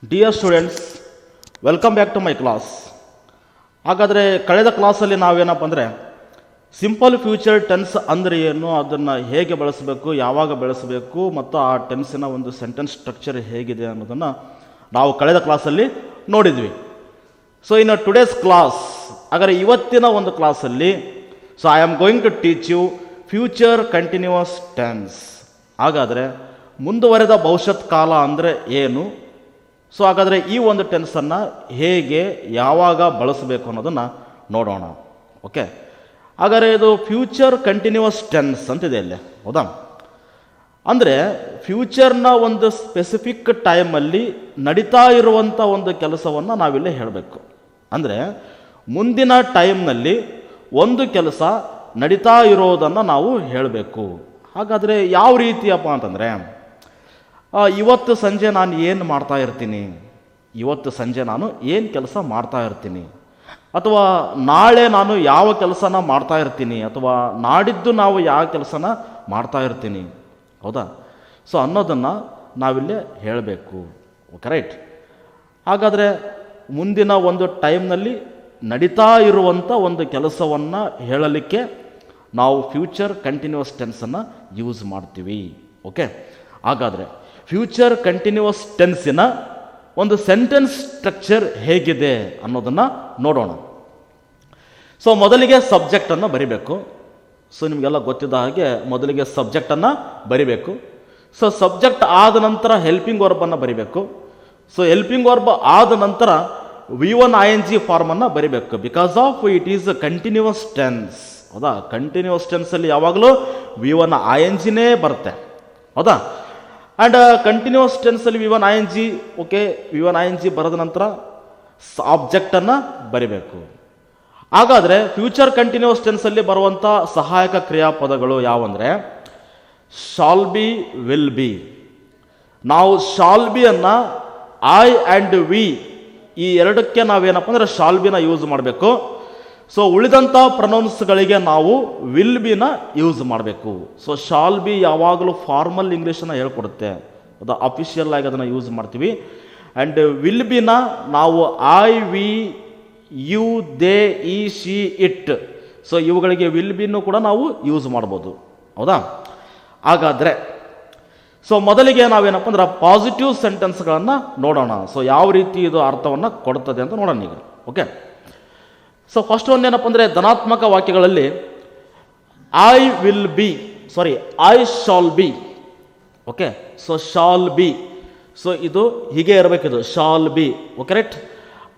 Dear students, welcome back to my class. ಹಾಗಾದರೆ ಕಳೆದ ಕ್ಲಾಸಲ್ಲಿ ನಾವೇನಪ್ಪ ಅಂದರೆ ಸಿಂಪಲ್ ಫ್ಯೂಚರ್ ಟೆನ್ಸ್ ಅಂದರೆ ಏನು, ಅದನ್ನು ಹೇಗೆ ಬಳಸಬೇಕು, ಯಾವಾಗ ಬಳಸಬೇಕು ಮತ್ತು ಆ ಟೆನ್ಸಿನ ಒಂದು ಸೆಂಟೆನ್ಸ್ ಸ್ಟ್ರಕ್ಚರ್ ಹೇಗಿದೆ ಅನ್ನೋದನ್ನು ನಾವು ಕಳೆದ ಕ್ಲಾಸಲ್ಲಿ ನೋಡಿದ್ವಿ. ಸೊ ಇನ್ ಟುಡೇಸ್ ಕ್ಲಾಸ್, ಹಾಗಾದರೆ ಇವತ್ತಿನ ಒಂದು ಕ್ಲಾಸಲ್ಲಿ I am going to teach you future continuous tense. ಹಾಗಾದರೆ ಮುಂದುವರೆದ ಭವಿಷ್ಯತ್ ಕಾಲ ಅಂದರೆ ಏನು, ಹಾಗಾದರೆ ಈ ಒಂದು ಟೆನ್ಸನ್ನು ಹೇಗೆ ಯಾವಾಗ ಬಳಸಬೇಕು ಅನ್ನೋದನ್ನು ನೋಡೋಣ. ಓಕೆ, ಹಾಗಾದರೆ ಇದು ಫ್ಯೂಚರ್ ಕಂಟಿನ್ಯೂಯಸ್ ಟೆನ್ಸ್ ಅಂತಿದೆ ಇಲ್ಲಿ, ಹೌದಾ? ಅಂದರೆ ಫ್ಯೂಚರ್ನ ಒಂದು ಸ್ಪೆಸಿಫಿಕ್ ಟೈಮಲ್ಲಿ ನಡೀತಾ ಇರುವಂಥ ಒಂದು ಕೆಲಸವನ್ನು ನಾವಿಲ್ಲೇ ಹೇಳಬೇಕು. ಅಂದರೆ ಮುಂದಿನ ಟೈಮ್ನಲ್ಲಿ ಒಂದು ಕೆಲಸ ನಡೀತಾ ಇರೋದನ್ನು ನಾವು ಹೇಳಬೇಕು. ಹಾಗಾದರೆ ಯಾವ ರೀತಿಯಪ್ಪ ಅಂತಂದರೆ, ಇವತ್ತು ಸಂಜೆ ನಾನು ಏನು ಮಾಡ್ತಾ ಇರ್ತೀನಿ, ಇವತ್ತು ಸಂಜೆ ನಾನು ಏನು ಕೆಲಸ ಮಾಡ್ತಾ ಇರ್ತೀನಿ, ಅಥವಾ ನಾಳೆ ನಾನು ಯಾವ ಕೆಲಸನ ಮಾಡ್ತಾ ಇರ್ತೀನಿ, ಅಥವಾ ನಾಡಿದ್ದು ನಾವು ಯಾವ ಕೆಲಸನ ಮಾಡ್ತಾ ಇರ್ತೀನಿ, ಹೌದಾ? ಅನ್ನೋದನ್ನು ನಾವಿಲ್ಲೇ ಹೇಳಬೇಕು. Okay, right. ಹಾಗಾದರೆ ಮುಂದಿನ ಒಂದು ಟೈಮ್ನಲ್ಲಿ ನಡೀತಾ ಇರುವಂಥ ಒಂದು ಕೆಲಸವನ್ನು ಹೇಳಲಿಕ್ಕೆ ನಾವು ಫ್ಯೂಚರ್ ಕಂಟಿನ್ಯೂಯಸ್ ಟೆನ್ಸನ್ನು ಯೂಸ್ ಮಾಡ್ತೀವಿ. ಓಕೆ, ಹಾಗಾದರೆ ಫ್ಯೂಚರ್ ಕಂಟಿನ್ಯೂಯಸ್ ಟೆನ್ಸಿನ ಒಂದು ಸೆಂಟೆನ್ಸ್ ಸ್ಟ್ರಕ್ಚರ್ ಹೇಗಿದೆ ಅನ್ನೋದನ್ನು ನೋಡೋಣ. ಮೊದಲಿಗೆ ಸಬ್ಜೆಕ್ಟನ್ನು ಬರಿಬೇಕು. ನಿಮಗೆಲ್ಲ ಗೊತ್ತಿದ್ದ ಹಾಗೆ ಮೊದಲಿಗೆ ಸಬ್ಜೆಕ್ಟನ್ನು ಬರಿಬೇಕು. ಸಬ್ಜೆಕ್ಟ್ ಆದ ನಂತರ ಹೆಲ್ಪಿಂಗ್ ವರ್ಬನ್ನು ಬರಿಬೇಕು. ಹೆಲ್ಪಿಂಗ್ ವರ್ಬ್ ಆದ ನಂತರ V1 ING ಫಾರ್ಮನ್ನು ಬರಿಬೇಕು. Because of it is continuous tense, ಹೌದಾ? ಕಂಟಿನ್ಯೂಯಸ್ ಟೆನ್ಸಲ್ಲಿ ಯಾವಾಗಲೂ V1 INGನೇ ಬರುತ್ತೆ, ಹೌದಾ? ಆ್ಯಂಡ್ ಕಂಟಿನ್ಯೂಯಸ್ ಟೆನ್ಸಲ್ಲಿ V1 ING, okay, V1 ING ಬರೆದ ನಂತರ ಆಬ್ಜೆಕ್ಟನ್ನು ಬರಿಬೇಕು. ಹಾಗಾದರೆ ಫ್ಯೂಚರ್ ಕಂಟಿನ್ಯೂಯಸ್ ಟೆನ್ಸಲ್ಲಿ ಬರುವಂಥ ಸಹಾಯಕ ಕ್ರಿಯಾಪದಗಳು ಯಾವಂದರೆ ಶಾಲ್ ಬಿ, ವಿಲ್ ಬಿ. ನಾವು ಶಾಲ್ ಬಿಯನ್ನು ಐ ಆ್ಯಂಡ್ ವಿ ಈ ಎರಡಕ್ಕೆ ನಾವೇನಪ್ಪ ಅಂದರೆ ಶಾಲ್ ಬಿನ ಯೂಸ್ ಮಾಡಬೇಕು. ಉಳಿದಂಥ ಪ್ರೊನೌನ್ಸ್ಗಳಿಗೆ ನಾವು ವಿಲ್ ಬಿನ ಯೂಸ್ ಮಾಡಬೇಕು. ಶಾಲ್ ಬಿ ಯಾವಾಗಲೂ ಫಾರ್ಮಲ್ ಇಂಗ್ಲೀಷನ್ನು ಹೇಳ್ಕೊಡುತ್ತೆ, ಅದು ಅಫಿಷಿಯಲ್ ಆಗಿ ಅದನ್ನು ಯೂಸ್ ಮಾಡ್ತೀವಿ. ಆ್ಯಂಡ್ ವಿಲ್ ಬಿನ ನಾವು ಐ, ವಿ, ಯು, ದೇ, ಈ, ಶಿ, ಇಟ್, ಇವುಗಳಿಗೆ ವಿಲ್ ಬಿನೂ ಕೂಡ ನಾವು ಯೂಸ್ ಮಾಡ್ಬೋದು, ಹೌದಾ? ಹಾಗಾದರೆ ಮೊದಲಿಗೆ ನಾವೇನಪ್ಪ ಅಂದ್ರೆ ಪಾಸಿಟಿವ್ ಸೆಂಟೆನ್ಸ್ಗಳನ್ನು ನೋಡೋಣ. ಯಾವ ರೀತಿ ಇದು ಅರ್ಥವನ್ನು ಕೊಡ್ತದೆ ಅಂತ ನೋಡೋಣ ಈಗ. ಓಕೆ, ಫಸ್ಟ್ ಒಂದು ಏನಪ್ಪ ಅಂದರೆ ಧನಾತ್ಮಕ ವಾಕ್ಯಗಳಲ್ಲಿ I will be, I shall be. Okay, shall be, ಇದು ಹೀಗೆ ಇರಬೇಕಿದು, shall be. Okay, right.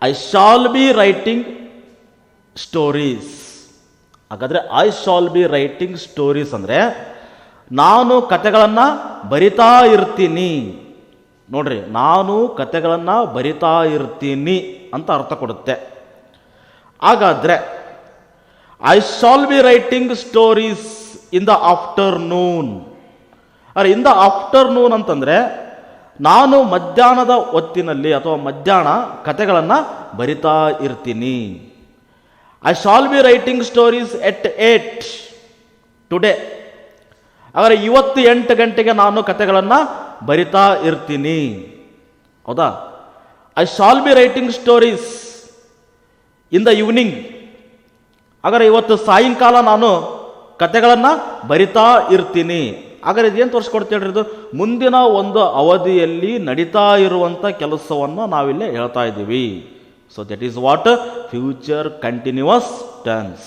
I shall be writing stories. ಹಾಗಾದರೆ I shall be writing stories ಅಂದರೆ ನಾನು ಕತೆಗಳನ್ನು ಬರಿತಾ ಇರ್ತೀನಿ. ನೋಡ್ರಿ, ನಾನು ಕತೆಗಳನ್ನು ಬರಿತಾ ಇರ್ತೀನಿ ಅಂತ ಅರ್ಥ ಕೊಡುತ್ತೆ. ಹಾಗಾದರೆ I shall be writing stories in the afternoon. In the afternoon ಅಂತಂದರೆ ನಾನು ಮಧ್ಯಾಹ್ನದ ಹೊತ್ತಿನಲ್ಲಿ ಅಥವಾ ಮಧ್ಯಾಹ್ನ ಕತೆಗಳನ್ನು ಬರಿತಾ ಇರ್ತೀನಿ. I shall be writing stories at 8 today. ಹಾಗಾದರೆ ಇವತ್ತು 8 ಗಂಟೆಗೆ ನಾನು ಕತೆಗಳನ್ನು ಬರಿತಾ ಇರ್ತೀನಿ, ಹೌದಾ? I shall be writing stories in the evening. ಹಾಗಾದರೆ ಇವತ್ತು ಸಾಯಂಕಾಲ ನಾನು ಕತೆಗಳನ್ನು ಬರಿತಾ ಇರ್ತೀನಿ. ಹಾಗಾದ್ರೆ ಇದೇನು ತೋರಿಸ್ಕೊಡ್ತೇಳ್ರಿ, ಇದು ಮುಂದಿನ ಒಂದು ಅವಧಿಯಲ್ಲಿ ನಡೀತಾ ಇರುವಂಥ ಕೆಲಸವನ್ನು ನಾವಿಲ್ಲೇ ಹೇಳ್ತಾ ಇದ್ದೀವಿ. That is what future continuous tense.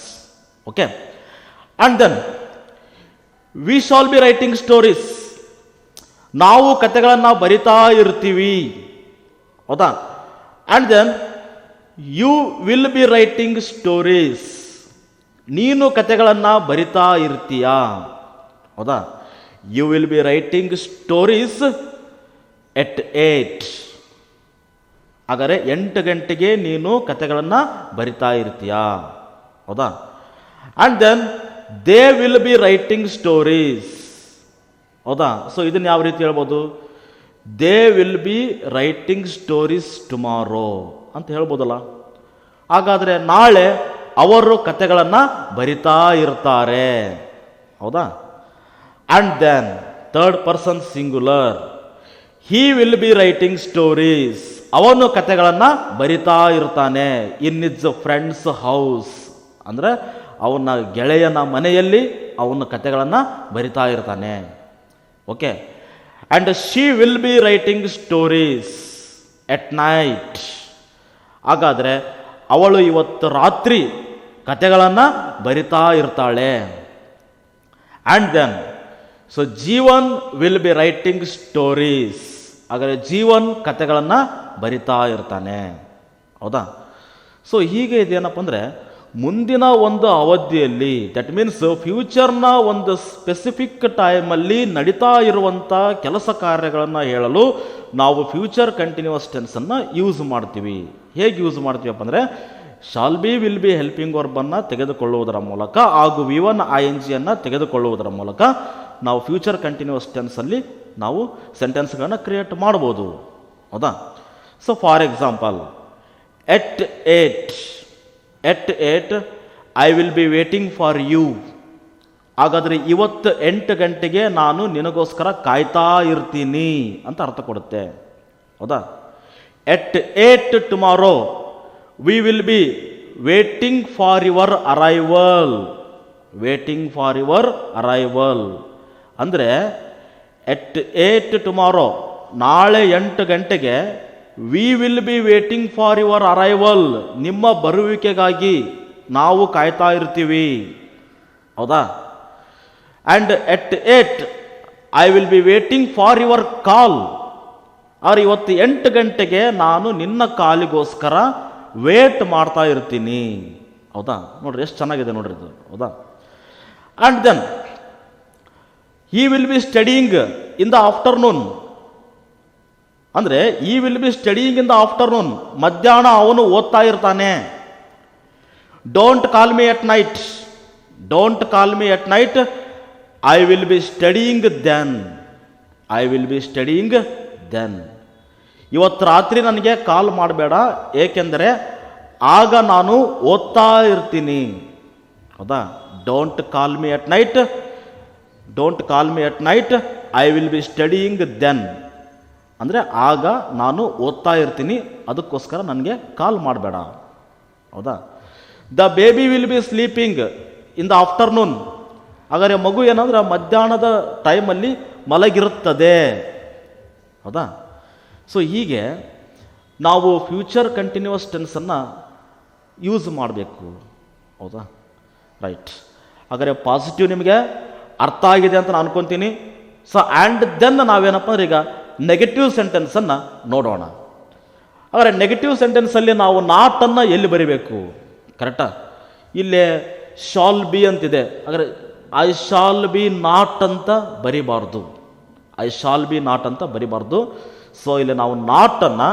Okay, and then we shall be writing stories. ನಾವು ಕತೆಗಳನ್ನು ಬರಿತಾ ಇರ್ತೀವಿ, ಹೌದಾ? And then you will be writing stories. ನೀನು ಕತೆಗಳನ್ನು ಬರಿತಾ ಇರ್ತೀಯಾ, ಹೌದಾ? You will be writing stories at 8. ಹಾಗಾದರೆ 8 ಗಂಟೆಗೆ ನೀನು ಕತೆಗಳನ್ನು ಬರಿತಾ ಇರ್ತೀಯಾ, ಹೌದಾ? And then they will be writing stories, ಹೌದಾ? ಇದನ್ನು ಯಾವ ರೀತಿ ಹೇಳ್ಬೋದು? They will be writing stories tomorrow ಅಂತ ಹೇಳ್ಬೋದಲ್ಲ. ಹಾಗಾದರೆ ನಾಳೆ ಅವರು ಕತೆಗಳನ್ನು ಬರಿತಾ ಇರ್ತಾರೆ, ಹೌದಾ? And then third person singular, he will be writing stories, ಅವನು ಕತೆಗಳನ್ನು ಬರಿತಾ ಇರ್ತಾನೆ. ಇನ್ ಇಸ್ ಫ್ರೆಂಡ್ಸ್ ಹೌಸ್, ಅಂದರೆ ಅವನ ಗೆಳೆಯನ ಮನೆಯಲ್ಲಿ ಅವನ ಕತೆಗಳನ್ನು ಬರಿತಾ ಇರ್ತಾನೆ. Okay. And she will be writing stories at night, ಹಾಗಾದರೆ ಅವಳು ಇವತ್ತು ರಾತ್ರಿ ಕತೆಗಳನ್ನು ಬರಿತಾ ಇರ್ತಾಳೆ. And then so Jeevan will be writing stories, ಹಾಗಾದರೆ ಜೀವನ್ ಕತೆಗಳನ್ನು ಬರಿತಾ ಇರ್ತಾನೆ. ಹೌದಾ? ಸೊ ಹೀಗೆ ಇದೇನಪ್ಪ ಅಂದರೆ ಮುಂದಿನ ಒಂದು ಅವಧಿಯಲ್ಲಿ, ದಟ್ ಮೀನ್ಸ್ ಫ್ಯೂಚರ್ನ ಒಂದು ಸ್ಪೆಸಿಫಿಕ್ ಟೈಮಲ್ಲಿ ನಡೀತಾ ಇರುವಂಥ ಕೆಲಸ ಕಾರ್ಯಗಳನ್ನು ಹೇಳಲು ನಾವು ಫ್ಯೂಚರ್ ಕಂಟಿನ್ಯೂಸ್ ಟೆನ್ಸನ್ನು ಯೂಸ್ ಮಾಡ್ತೀವಿ. ಹೇಗೆ ಯೂಸ್ ಮಾಡ್ತೀವಪ್ಪ ಅಂದರೆ shall be will be helping ವರ್ಬನ್ನು ತೆಗೆದುಕೊಳ್ಳುವುದರ ಮೂಲಕ ಹಾಗೂ V1 ING ತೆಗೆದುಕೊಳ್ಳುವುದರ ಮೂಲಕ ನಾವು ಫ್ಯೂಚರ್ ಕಂಟಿನ್ಯೂಸ್ ಟೆನ್ಸಲ್ಲಿ ನಾವು ಸೆಂಟೆನ್ಸ್ಗಳನ್ನು ಕ್ರಿಯೇಟ್ ಮಾಡ್ಬೋದು. ಹೌದಾ? So for example, at 8 I will be waiting for you. ಹಾಗಾದರೆ ಇವತ್ತು 8 ಗಂಟೆಗೆ ನಾನು ನಿನಗೋಸ್ಕರ ಕಾಯ್ತಾ ಇರ್ತೀನಿ ಅಂತ ಅರ್ಥ ಕೊಡುತ್ತೆ. ಹೌದಾ? ಎಟ್ 8 tomorrow we will be waiting for your arrival. Waiting for your arrival ಅಂದರೆ ಎಟ್ 8 ಟುಮಾರೋ, ನಾಳೆ 8 ಗಂಟೆಗೆ we will be waiting for your arrival, ನಿಮ್ಮ ಬರುವಿಕೆಗಾಗಿ ನಾವು ಕಾಯ್ತಾ ಇರ್ತೀವಿ. ಹೌದಾ? And at 8 I will be waiting for your call. ಆದ್ರೆ ಇವತ್ತು 8 ಗಂಟೆಗೆ ನಾನು ನಿನ್ನ ಕಾಲಿಗೋಸ್ಕರ ವೇಟ್ ಮಾಡ್ತಾ ಇರ್ತೀನಿ. ಹೌದಾ? ನೋಡ್ರಿ ಎಷ್ಟು ಚೆನ್ನಾಗಿದೆ ನೋಡ್ರಿ ಇದು. ಹೌದಾ? And then he will be studying in the afternoon, ಅಂದರೆ he will be studying in the afternoon, ಮಧ್ಯಾಹ್ನ ಅವನು ಓದ್ತಾ ಇರ್ತಾನೆ. Don't call me at night, don't call me at night, I will be studying then, I will be studying then. ಇವತ್ತು ರಾತ್ರಿ ನನಗೆ ಕಾಲ್ ಮಾಡಬೇಡ, ಏಕೆಂದರೆ ಆಗ ನಾನು ಓದ್ತಾ ಇರ್ತೀನಿ. ಹೌದಾ? Don't call me at night, don't call me at night, I will be studying then, ಅಂದರೆ ಆಗ ನಾನು ಓದ್ತಾ ಇರ್ತೀನಿ, ಅದಕ್ಕೋಸ್ಕರ ನನಗೆ ಕಾಲ್ ಮಾಡಬೇಡ. ಹೌದಾ? The baby will be sleeping in the afternoon, ಹಾಗಾದರೆ ಮಗು ಏನಂದ್ರೆ ಮಧ್ಯಾಹ್ನದ ಟೈಮಲ್ಲಿ ಮಲಗಿರುತ್ತದೆ. ಹೌದಾ? ಸೊ ಹೀಗೆ ನಾವು ಫ್ಯೂಚರ್ ಕಂಟಿನ್ಯೂಸ್ ಟೆನ್ಸನ್ನು ಯೂಸ್ ಮಾಡಬೇಕು. ಹೌದಾ? ರೈಟ್. ಹಾಗಾದರೆ ಪಾಸಿಟಿವ್ ನಿಮಗೆ ಅರ್ಥ ಆಗಿದೆ ಅಂತ ನಾನು ಅನ್ಕೊತೀನಿ. ಸೊ ಆ್ಯಂಡ್ ದೆನ್ ನಾವೇನಪ್ಪ ಅಂದ್ರೆ ಈಗ ನೆಗೆಟಿವ್ ಸೆಂಟೆನ್ಸನ್ನು ನೋಡೋಣ. ಹಾಗಾದರೆ ನೆಗೆಟಿವ್ ಸೆಂಟೆನ್ಸಲ್ಲಿ ನಾವು ನಾಟನ್ನು ಎಲ್ಲಿ ಬರಿಬೇಕು? ಕರೆಕ್ಟಾ? ಇಲ್ಲೇ ಶಾಲ್ ಬಿ ಅಂತಿದೆ, ಹಾಗಾದರೆ ಐ ಶಾಲ್ ಬಿ ನಾಟ್ ಅಂತ ಬರಿಬಾರ್ದು, ಐ ಶಾಲ್ ಬಿ ನಾಟ್ ಅಂತ ಬರಿಬಾರ್ದು. ಸೊ ಇಲ್ಲಿ ನಾವು ನಾಟನ್ನು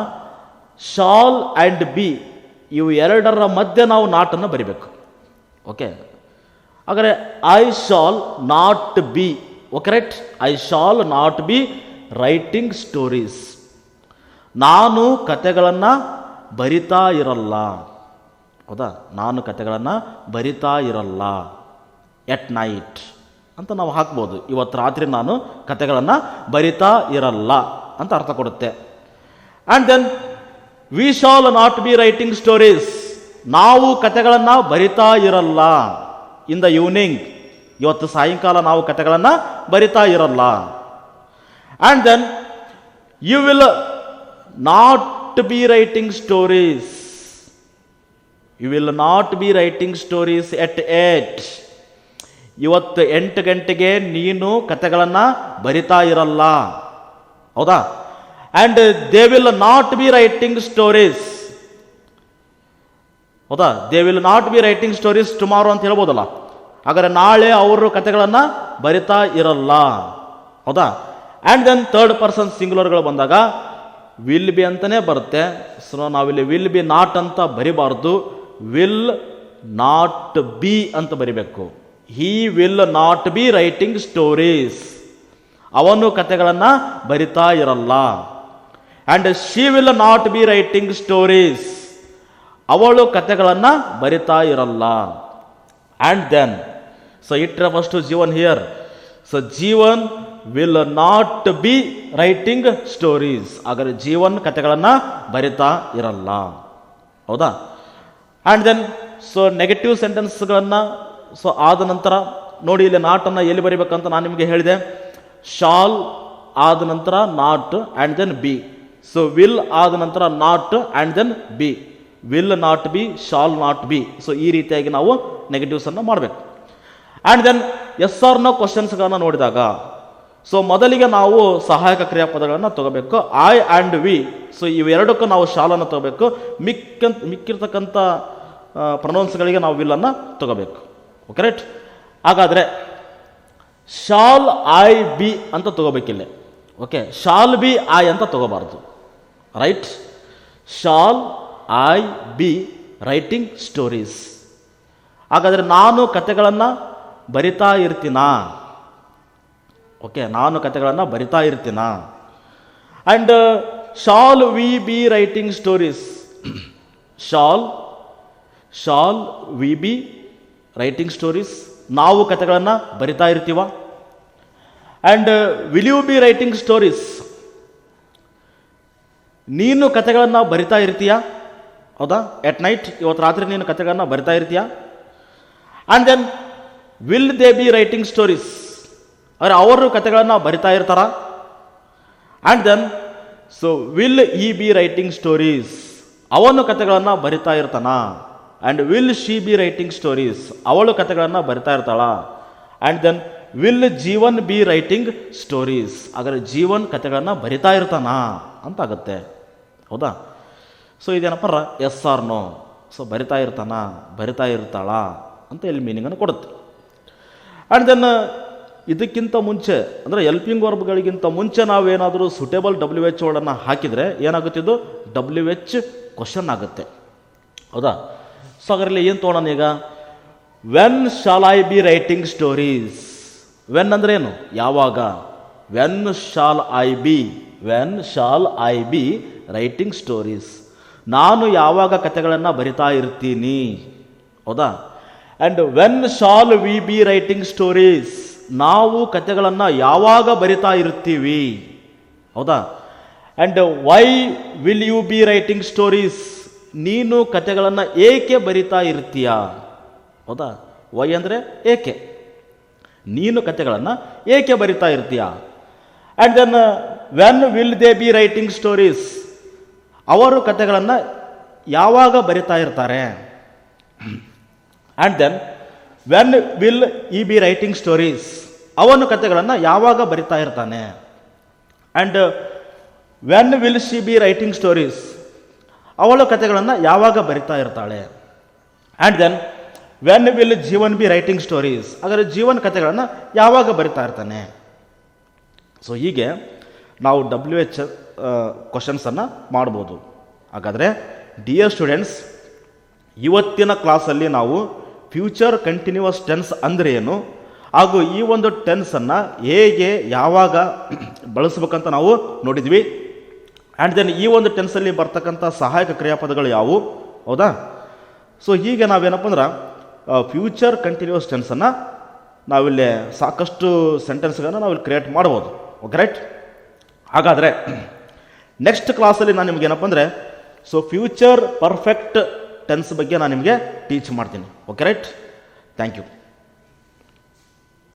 ಶಾಲ್ ಆ್ಯಂಡ್ ಬಿ ಇವು ಎರಡರ ಮಧ್ಯೆ ನಾವು ನಾಟನ್ನು ಬರಿಬೇಕು. ಓಕೆ. ಹಾಗಾದರೆ I shawl not B, okay right, I shawl not be writing stories, ನಾನು ಕತೆಗಳನ್ನು ಬರಿತಾ ಇರಲ್ಲ. ಹೌದಾ? ನಾನು ಕತೆಗಳನ್ನು ಬರಿತಾ ಇರಲ್ಲ. ಎಟ್ ನೈಟ್ ಅಂತ ನಾವು ಹಾಕ್ಬೋದು. ಇವತ್ತು ರಾತ್ರಿ ನಾನು ಕತೆಗಳನ್ನು ಬರಿತಾ ಇರಲ್ಲ ಅಂತ ಅರ್ಥ ಕೊಡುತ್ತೆ. And then we shall not be writing stories, ನಾವು ಕತೆಗಳನ್ನು ಬರಿತಾ ಇರಲ್ಲ. ಇನ್ ದ ಈವ್ನಿಂಗ್, ಇವತ್ತು ಸಾಯಂಕಾಲ ನಾವು ಕತೆಗಳನ್ನು ಬರಿತಾ ಇರಲ್ಲ. And then you will not be writing stories, you will not be writing stories at 8, ಇವತ್ತು 8 ಗಂಟೆಗೆ ನೀನು ಕತೆಗಳನ್ನು ಬರಿತಾ ಇರಲ್ಲ. ಹೌದಾ? And they will not be writing stories, ಹೌದಾ? They will not be writing stories tomorrow ಅಂತ ಹೇಳ್ಬೋದಲ್ಲ. ಹಾಗಾದರೆ ನಾಳೆ ಅವರು ಕತೆಗಳನ್ನು ಬರಿತಾ ಇರಲ್ಲ. ಹೌದಾ? ಆ್ಯಂಡ್ ದೆನ್ ಥರ್ಡ್ ಪರ್ಸನ್ ಸಿಂಗ್ಯುಲರ್ಗಳು ಬಂದಾಗ ವಿಲ್ ಬಿ ಅಂತಲೇ ಬರುತ್ತೆ. ಸೊ ನಾವಿಲ್ಲಿ ವಿಲ್ ಬಿ ನಾಟ್ ಅಂತ ಬರಿಬಾರ್ದು, ವಿಲ್ ನಾಟ್ ಬಿ ಅಂತ ಬರಿಬೇಕು. He will not be writing stories, ಅವನು ಕತೆಗಳನ್ನು ಬರಿತಾ ಇರಲ್ಲ. And she will not be writing stories, ಅವಳು ಕತೆಗಳನ್ನು ಬರಿತಾ ಇರಲ್ಲ. And then so it refers to Jeevan here. So Jeevan will not be writing stories. ಹಾಗಾದ್ರೆ ಜೀವನ್ ಕಥೆಗಳನ್ನು ಬರಿತಾ ಇರಲ್ಲ. ಹೌದಾ? ಆ್ಯಂಡ್ ದೆನ್ ಸೊ ನೆಗೆಟಿವ್ ಸೆಂಟೆನ್ಸ್ಗಳನ್ನು ಸೊ ಆದ ನಂತರ ನೋಡಿ, ಇಲ್ಲಿ ನಾಟನ್ನು ಎಲ್ಲಿ ಬರಿಬೇಕಂತ ನಾನು ನಿಮಗೆ ಹೇಳಿದೆ. ಶಾಲ್ ಆದ ನಂತರ not and then be. So will ಆದ ನಂತರ not and then be. Will not be, shall not be. So ಈ ರೀತಿಯಾಗಿ ನಾವು ನೆಗೆಟಿವ್ಸನ್ನು ಮಾಡಬೇಕು. And then yes or no ಕ್ವಶನ್ಸ್ಗಳನ್ನು ನೋಡಿದಾಗ ಸೊ ಮೊದಲಿಗೆ ನಾವು ಸಹಾಯಕ ಕ್ರಿಯಾಪದಗಳನ್ನು ತಗೋಬೇಕು. I and we. ಸೊ ಇವೆರಡಕ್ಕೂ ನಾವು ಶಾಲನ್ನು ತಗೋಬೇಕು. ಮಿಕ್ಕಿರ್ತಕ್ಕಂಥ ಪ್ರೊನೌನ್ಸ್ಗಳಿಗೆ ನಾವು ವಿಲ್ಲನ್ನು ತಗೋಬೇಕು. Okay right? ಹಾಗಾದರೆ ಶಾಲ್ ಐ ಬಿ ಅಂತ ತಗೋಬೇಕಿಲ್ಲ. ಓಕೆ, ಶಾಲ್ ಬಿ ಐ ಅಂತ ತಗೋಬಾರ್ದು. Right? Shawl I be writing stories. ಹಾಗಾದರೆ ನಾನು ಕತೆಗಳನ್ನು ಬರಿತಾ ಇರ್ತೀನಾ? ಓಕೆ, ನಾನು ಕತೆಗಳನ್ನು ಬರಿತಾ ಇರ್ತೀನಾ? And shall we be writing stories. Shall we be writing stories. ನಾವು ಕತೆಗಳನ್ನು ಬರಿತಾ ಇರ್ತೀವ? And will you be writing stories. ನೀನು ಕತೆಗಳನ್ನು ಬರಿತಾ ಇರ್ತೀಯಾ? ಹೌದಾ? ಎಟ್ ನೈಟ್, ಇವತ್ತು ರಾತ್ರಿ ನೀನು ಕತೆಗಳನ್ನು ಬರಿತಾ ಇರ್ತೀಯಾ? And then will they be writing stories. ಅಂದರೆ ಅವರು ಕತೆಗಳನ್ನು ಬರಿತಾ ಇರ್ತಾರ? And then so will he be writing stories. ಅವನು ಕತೆಗಳನ್ನು ಬರಿತಾ ಇರ್ತಾನ? And will she be writing stories. ಅವಳು ಕತೆಗಳನ್ನು ಬರಿತಾ ಇರ್ತಾಳ? And then will Jeevan be writing stories. ಹಾಗಾದರೆ ಜೀವನ್ ಕತೆಗಳನ್ನು ಬರಿತಾ ಇರ್ತಾನ ಅಂತ ಆಗುತ್ತೆ. ಹೌದಾ? ಸೊ ಇದೇನಪ್ಪ, ಎಸ್ ಆರ್ ನೋ. ಸೊ ಬರಿತಾ ಇರ್ತಾನ, ಬರಿತಾ ಇರ್ತಾಳ ಅಂತ ಇಲ್ಲಿ ಮೀನಿಂಗನ್ನು ಕೊಡುತ್ತೆ. ಆ್ಯಂಡ್ ದೆನ್ ಇದಕ್ಕಿಂತ ಮುಂಚೆ ಅಂದರೆ ಎಲ್ಪಿಂಗ್ ವರ್ಬ್ಗಳಿಗಿಂತ ಮುಂಚೆ ನಾವೇನಾದರೂ ಸುಟೇಬಲ್ WH ವರ್ಡನ್ನು ಹಾಕಿದರೆ ಏನಾಗುತ್ತಿದ್ದು? WH ಕ್ವಶನ್ ಆಗುತ್ತೆ. ಹೌದಾ? ಸೊ ಅದರಲ್ಲಿ ಏನು ತೊಗೊಳೋಣ ಈಗ? When shall I be writing stories. When ಅಂದರೆ ಏನು? ಯಾವಾಗ. When shall I be writing stories. ನಾನು ಯಾವಾಗ ಕತೆಗಳನ್ನು ಬರಿತಾ ಇರ್ತೀನಿ. ಹೌದಾ? And when shall we be writing stories. ನಾವು ಕತೆಗಳನ್ನು ಯಾವಾಗ ಬರಿತಾ ಇರ್ತೀವಿ. ಹೌದಾ? And why will you be writing stories. ನೀನು ಕತೆಗಳನ್ನು ಏಕೆ ಬರಿತಾ ಇರ್ತೀಯ. ಹೌದಾ? ವೈ ಅಂದರೆ ಏಕೆ. ನೀನು ಕತೆಗಳನ್ನು ಏಕೆ ಬರಿತಾ ಇರ್ತೀಯ. And then when will they be writing stories. ಅವರು ಕತೆಗಳನ್ನು ಯಾವಾಗ ಬರಿತಾ ಇರ್ತಾರೆ. And then when will he be writing stories. ಅವನು ಕತೆಗಳನ್ನು ಯಾವಾಗ ಬರಿತಾ ಇರ್ತಾನೆ. And when will she be writing stories. ಅವಳು ಕತೆಗಳನ್ನು ಯಾವಾಗ ಬರಿತಾ ಇರ್ತಾಳೆ. And then when will Jeevan be writing stories. ಹಾಗಾದರೆ ಜೀವನ್ ಕತೆಗಳನ್ನು ಯಾವಾಗ ಬರಿತಾ ಇರ್ತಾನೆ. ಸೊ ಹೀಗೆ ನಾವು WH ಕ್ವಶನ್ಸನ್ನು ಮಾಡ್ಬೋದು. ಹಾಗಾದರೆ ಡಿಯರ್ ಸ್ಟೂಡೆಂಟ್ಸ್, ಇವತ್ತಿನ ಕ್ಲಾಸಲ್ಲಿ ನಾವು ಫ್ಯೂಚರ್ ಕಂಟಿನ್ಯೂವಸ್ ಟೆನ್ಸ್ ಅಂದರೆ ಏನು, ಹಾಗೂ ಈ ಒಂದು ಟೆನ್ಸನ್ನು ಹೇಗೆ ಯಾವಾಗ ಬಳಸಬೇಕಂತ ನಾವು ನೋಡಿದ್ವಿ. ಆ್ಯಂಡ್ ದೆನ್ ಈ ಒಂದು ಟೆನ್ಸಲ್ಲಿ ಬರ್ತಕ್ಕಂಥ ಸಹಾಯಕ ಕ್ರಿಯಾಪದಗಳು ಯಾವುವು. ಹೌದಾ? ಸೊ ಹೀಗೆ ನಾವೇನಪ್ಪ ಅಂದ್ರೆ ಫ್ಯೂಚರ್ ಕಂಟಿನ್ಯೂವಸ್ ಟೆನ್ಸನ್ನು ನಾವಿಲ್ಲಿ ಸಾಕಷ್ಟು ಸೆಂಟೆನ್ಸ್ಗಳನ್ನು ನಾವಿಲ್ಲಿ ಕ್ರಿಯೇಟ್ ಮಾಡ್ಬೋದು. Okay right? ಹಾಗಾದರೆ ನೆಕ್ಸ್ಟ್ ಕ್ಲಾಸಲ್ಲಿ ನಾನು ನಿಮ್ಗೆ ಏನಪ್ಪ ಅಂದರೆ ಸೊ ಫ್ಯೂಚರ್ ಪರ್ಫೆಕ್ಟ್ ಟೆನ್ಸ್ ಬಗ್ಗೆ ನಾನು ನಿಮಗೆ ಟೀಚ್ ಮಾಡ್ತೀನಿ. Okay right? Thank you.